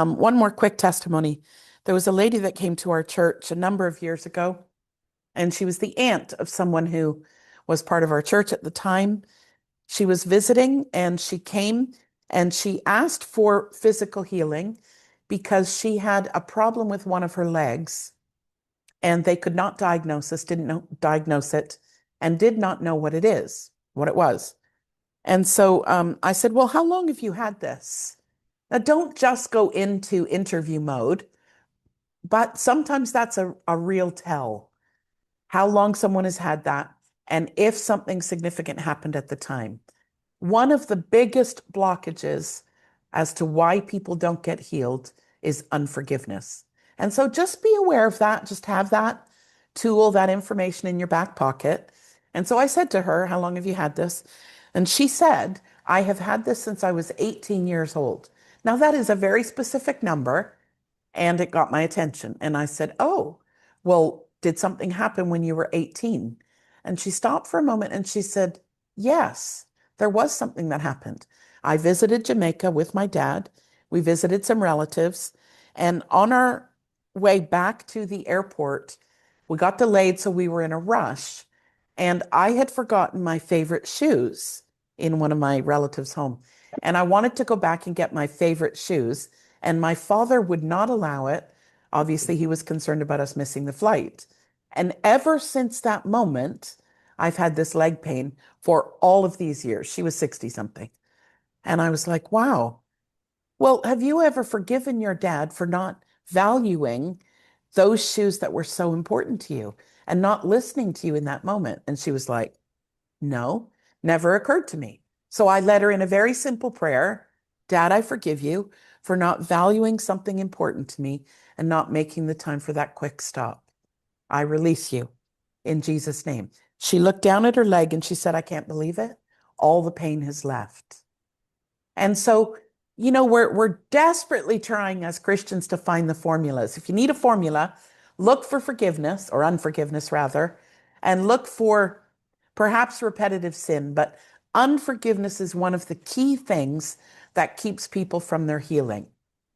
One more quick testimony. There was a lady that came to our church a number of years ago, and she was the aunt of someone who was part of our church at the time. She was visiting and she came and she asked for physical healing because she had a problem with one of her legs and they could not diagnose it, and did not know what it was. And so I said, well, how long have you had this? Now, don't just go into interview mode, but sometimes that's a real tell how long someone has had that and if something significant happened at the time. One of the biggest blockages as to why people don't get healed is unforgiveness. And so just be aware of that. Just have that tool, that information in your back pocket. And so I said to her, how long have you had this? And she said, I have had this since I was 18 years old. Now, that is a very specific number, and it got my attention. And I said, oh, well, did something happen when you were 18? And she stopped for a moment and she said, yes, there was something that happened. I visited Jamaica with my dad. We visited some relatives. And on our way back to the airport, we got delayed, so we were in a rush. And I had forgotten my favorite shoes in one of my relatives' home. And I wanted to go back and get my favorite shoes. And my father would not allow it. Obviously, he was concerned about us missing the flight. And ever since that moment, I've had this leg pain for all of these years. She was 60 something. And I was like, wow. Well, have you ever forgiven your dad for not valuing those shoes that were so important to you and not listening to you in that moment? And she was like, no, never occurred to me. So I led her in a very simple prayer. Dad, I forgive you for not valuing something important to me and not making the time for that quick stop. I release you in Jesus' name. She looked down at her leg and she said, I can't believe it. All the pain has left. And so, we're desperately trying as Christians to find the formulas. If you need a formula, look for forgiveness or unforgiveness rather, and look for perhaps repetitive sin. But unforgiveness is one of the key things that keeps people from their healing.